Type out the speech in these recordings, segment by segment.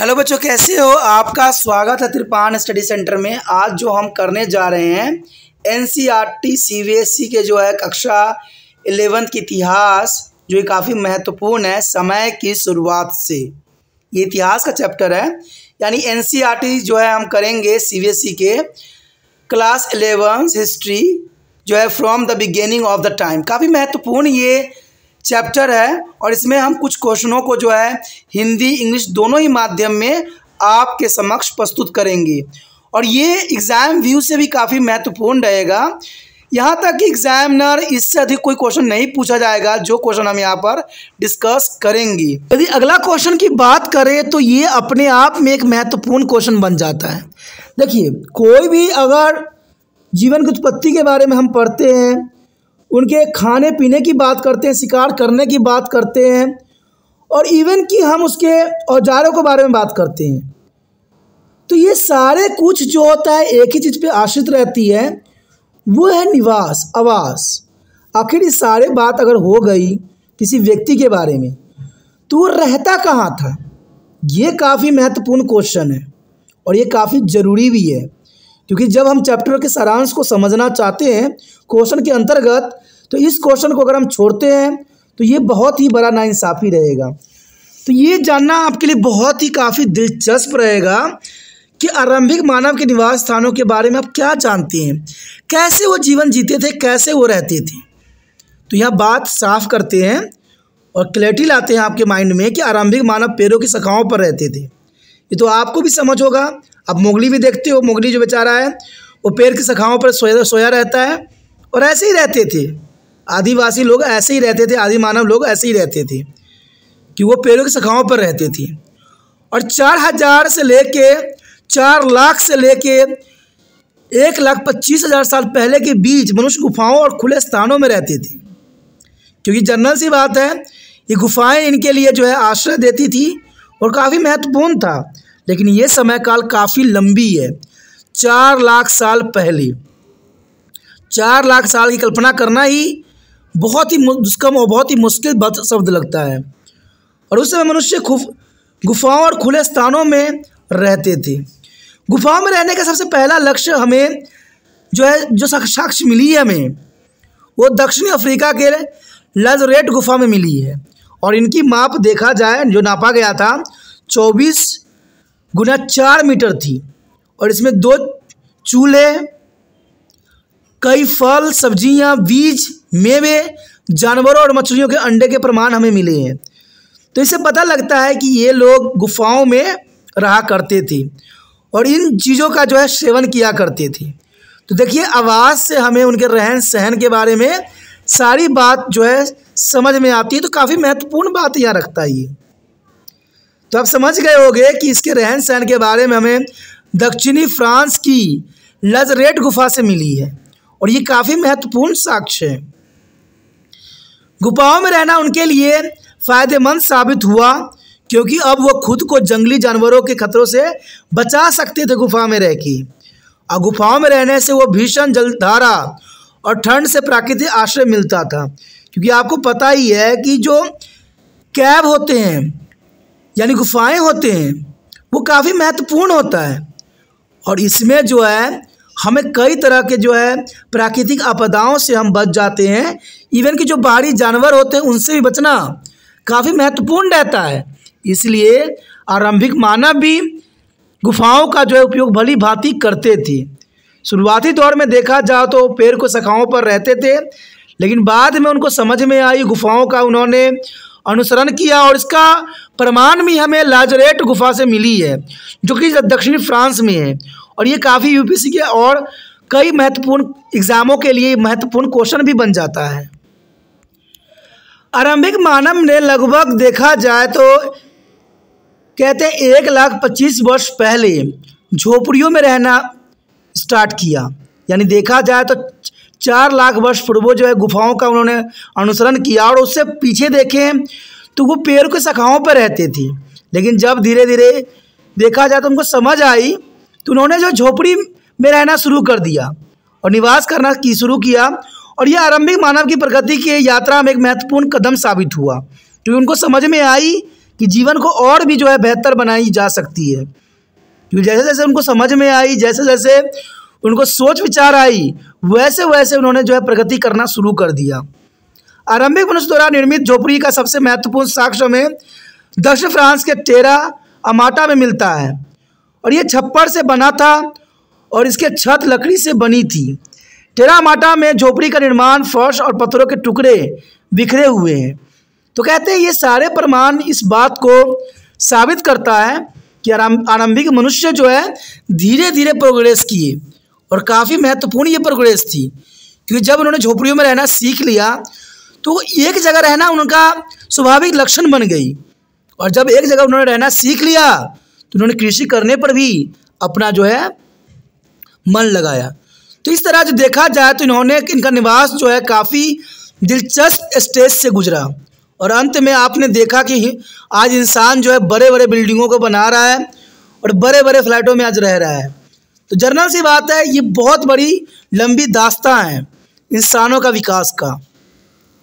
Hello बच्चों, कैसे हो? आपका स्वागत है त्रिपान स्टडी सेंटर में। आज जो हम करने जा रहे हैं एनसीईआरटी सीबीएसई के जो है कक्षा 11th की इतिहास, जो ये काफ़ी महत्वपूर्ण है समय की शुरुआत से। ये इतिहास का चैप्टर है, यानी एनसीईआरटी जो है हम करेंगे सीबीएसई के क्लास 11 हिस्ट्री जो है from the beginning of the time. काफ़ी महत्वपूर्ण ये चैप्टर है और इसमें हम कुछ क्वेश्चनों को जो है हिंदी इंग्लिश दोनों ही माध्यम में आपके समक्ष प्रस्तुत करेंगे। और ये एग्ज़ाम व्यू से भी काफ़ी महत्वपूर्ण रहेगा। यहाँ तक कि एग्जामिनर इससे अधिक कोई क्वेश्चन नहीं पूछा जाएगा, जो क्वेश्चन हम यहाँ पर डिस्कस करेंगे। यदि अगला क्वेश्चन की बात करें तो ये अपने आप में एक महत्वपूर्ण क्वेश्चन बन जाता है। देखिए, कोई भी अगर जीवन की उत्पत्ति के बारे में हम पढ़ते हैं, उनके खाने पीने की बात करते हैं, शिकार करने की बात करते हैं, और इवन कि हम उसके औजारों के बारे में बात करते हैं, तो ये सारे कुछ जो होता है एक ही चीज़ पे आश्रित रहती है, वो है निवास, आवास। आखिर ये सारे बात अगर हो गई किसी व्यक्ति के बारे में, तो वो रहता कहाँ था? ये काफ़ी महत्वपूर्ण क्वेश्चन है और ये काफ़ी ज़रूरी भी है, क्योंकि जब हम चैप्टर के सारांश को समझना चाहते हैं क्वेश्चन के अंतर्गत, तो इस क्वेश्चन को अगर हम छोड़ते हैं तो ये बहुत ही बड़ा नाइंसाफ़ी रहेगा। तो ये जानना आपके लिए बहुत ही काफ़ी दिलचस्प रहेगा कि आरंभिक मानव के निवास स्थानों के बारे में आप क्या जानते हैं, कैसे वो जीवन जीते थे, कैसे वो रहते थे। तो यह बात साफ करते हैं और क्लैरिटी लाते हैं आपके माइंड में कि आरंभिक मानव पेड़ों की शाखाओं पर रहते थे। ये तो आपको भी समझ होगा। अब मोगली भी देखते हो, मोगली जो बेचारा है वो पेड़ की शाखाओं पर सोया रहता है, और ऐसे ही रहते थे आदिवासी लोग, ऐसे ही रहते थे आदि मानव लोग, ऐसे ही रहते थे कि वो पेड़ों की शाखाओं पर रहते थे। और 4000 से लेके 4 लाख से लेके 1,25,000 साल पहले के बीच मनुष्य गुफाओं और खुले स्थानों में रहते थे, क्योंकि जनरल सी बात है ये गुफाएं इनके लिए जो है आश्रय देती थी और काफ़ी महत्वपूर्ण था। लेकिन ये समय काल काफ़ी लंबी है, 4 लाख साल पहले। 4 लाख साल की कल्पना करना ही बहुत ही दुष्कर्म और बहुत ही मुश्किल शब्द लगता है। और उस समय मनुष्य गुफाओं और खुले स्थानों में रहते थे। गुफाओं में रहने का सबसे पहला लक्ष्य हमें जो साक्ष्य मिली है हमें, वो दक्षिणी अफ्रीका के लाज़रेट गुफा में मिली है। और इनकी माप देखा जाए, जो नापा गया था 24 गुना 4 मीटर थी। और इसमें 2 चूल्हे, कई फल सब्जियां, बीज, मेवे, जानवरों और मछलियों के अंडे के प्रमाण हमें मिले हैं। तो इससे पता लगता है कि ये लोग गुफाओं में रहा करते थे और इन चीज़ों का जो है सेवन किया करते थे। तो देखिए, आवाज़ से हमें उनके रहन सहन के बारे में सारी बात जो है समझ में आती है। तो काफ़ी महत्वपूर्ण बात यहाँ रखता है ये। तो आप समझ गए होंगे कि इसके रहन सहन के बारे में हमें दक्षिणी फ्रांस की लाज़रेट गुफा से मिली है और ये काफ़ी महत्वपूर्ण साक्ष्य है। गुफाओं में रहना उनके लिए फ़ायदेमंद साबित हुआ, क्योंकि अब वो खुद को जंगली जानवरों के खतरों से बचा सकते थे गुफा में रह के। और गुफाओं में रहने से वो भीषण जलधारा और ठंड से प्राकृतिक आश्रय मिलता था, क्योंकि आपको पता ही है कि जो कैव होते हैं यानी गुफाएं होते हैं, वो काफ़ी महत्वपूर्ण होता है। और इसमें जो है हमें कई तरह के जो है प्राकृतिक आपदाओं से हम बच जाते हैं। इवन कि जो बाहरी जानवर होते हैं उनसे भी बचना काफ़ी महत्वपूर्ण रहता है। इसलिए आरंभिक मानव भी गुफाओं का जो है उपयोग भली भांति करते थे। शुरुआती दौर में देखा जाए तो पेड़ को शाखाओं पर रहते थे, लेकिन बाद में उनको समझ में आई गुफाओं का उन्होंने अनुसरण किया, और इसका प्रमाण भी हमें लाज़रेट गुफा से मिली है, जो कि दक्षिणी फ्रांस में है। और ये काफ़ी यूपीएससी के और कई महत्वपूर्ण एग्जामों के लिए महत्वपूर्ण क्वेश्चन भी बन जाता है। आरंभिक मानव ने लगभग देखा जाए तो कहते हैं 1,25,000 वर्ष पहले झोपड़ियों में रहना स्टार्ट किया। यानी देखा जाए तो 4 लाख वर्ष पूर्व जो है गुफाओं का उन्होंने अनुसरण किया, और उससे पीछे देखें तो वो पेड़ के शाखाओं पर रहते थे। लेकिन जब धीरे धीरे देखा जाए तो उनको समझ आई, तो उन्होंने जो झोपड़ी में रहना शुरू कर दिया और निवास करना शुरू किया। और यह आरंभिक मानव की प्रगति की यात्रा में एक महत्वपूर्ण कदम साबित हुआ, क्योंकि उनको समझ में आई कि जीवन को और भी जो है बेहतर बनाई जा सकती है। क्योंकि जैसे जैसे उनको समझ में आई, जैसे जैसे उनको सोच विचार आई, वैसे वैसे उन्होंने जो है प्रगति करना शुरू कर दिया। आरंभिक मनुष्य द्वारा निर्मित झोपड़ी का सबसे महत्वपूर्ण साक्ष्य में दक्षिण फ्रांस के टेरा अमाटा में मिलता है और ये छप्पर से बना था और इसके छत लकड़ी से बनी थी। टेरा अमाटा में झोपड़ी का निर्माण फर्श और पत्थरों के टुकड़े बिखरे हुए हैं। तो कहते हैं ये सारे प्रमाण इस बात को साबित करता है कि आरंभिक मनुष्य जो है धीरे धीरे प्रोग्रेस किए और काफ़ी महत्वपूर्ण ये प्रोग्रेस थी। क्योंकि जब उन्होंने झोपड़ियों में रहना सीख लिया तो एक जगह रहना उनका स्वाभाविक लक्षण बन गई, और जब एक जगह उन्होंने रहना सीख लिया तो उन्होंने कृषि करने पर भी अपना जो है मन लगाया। तो इस तरह जो देखा जाए तो इनका निवास जो है काफ़ी दिलचस्प स्टेज से गुजरा और अंत में आपने देखा कि आज इंसान जो है बड़े बड़े बिल्डिंगों को बना रहा है और बड़े बड़े फ्लैटों में आज रह रहा है। तो जनरल सी बात है, ये बहुत बड़ी लंबी दास्तां है इंसानों का विकास का,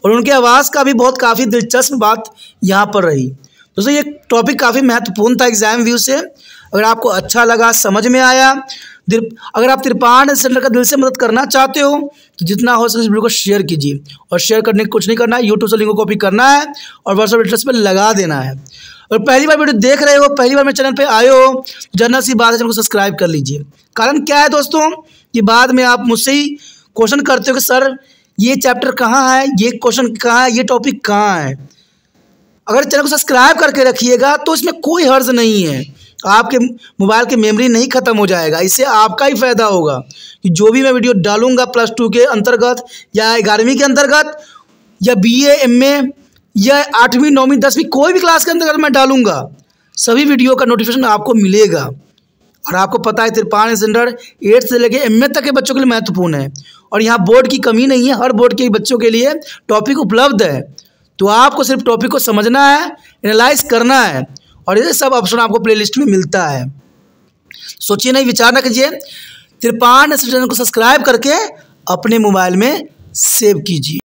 और उनके आवास का भी काफ़ी दिलचस्प बात यहाँ पर रही। दोस्तों ये टॉपिक काफ़ी महत्वपूर्ण था एग्जाम व्यू से। अगर आपको अच्छा लगा, समझ में आया, अगर आप तिरपान सेंटर का दिल से मदद करना चाहते हो तो जितना हो सके इस वीडियो को शेयर कीजिए, और शेयर करने के कुछ नहीं करना है, यूट्यूब से लिंक को कॉपी करना है और व्हाट्सएप एड्रेस पे लगा देना है। और पहली बार वीडियो देख रहे हो, पहली बार मेरे चैनल पे आए हो, जनरल सी बात है, चैनल को सब्सक्राइब कर लीजिए। कारण क्या है दोस्तों कि बाद में आप मुझसे ही क्वेश्चन करते हो कि सर ये चैप्टर कहाँ है, ये क्वेश्चन कहाँ है, ये टॉपिक कहाँ है। अगर चैनल को सब्सक्राइब करके रखिएगा तो इसमें कोई हर्ज नहीं है, आपके मोबाइल की मेमोरी नहीं ख़त्म हो जाएगा। इससे आपका ही फ़ायदा होगा कि जो भी मैं वीडियो डालूंगा +2 के अंतर्गत या 11वीं के अंतर्गत या BA MA या 8वीं 9वीं 10वीं कोई भी क्लास के अंतर्गत मैं डालूंगा, सभी वीडियो का नोटिफिकेशन आपको मिलेगा। और आपको पता है तिरपान स्टैंडर्ड 8 से लेकर MA तक के बच्चों के लिए महत्वपूर्ण है, और यहाँ बोर्ड की कमी नहीं है, हर बोर्ड के बच्चों के लिए टॉपिक उपलब्ध है। तो आपको सिर्फ टॉपिक को समझना है, एनालाइज करना है, और ये सब ऑप्शन आपको प्लेलिस्ट में मिलता है। सोचिए नहीं, विचार न कीजिए, तिरपान चैनल को सब्सक्राइब करके अपने मोबाइल में सेव कीजिए।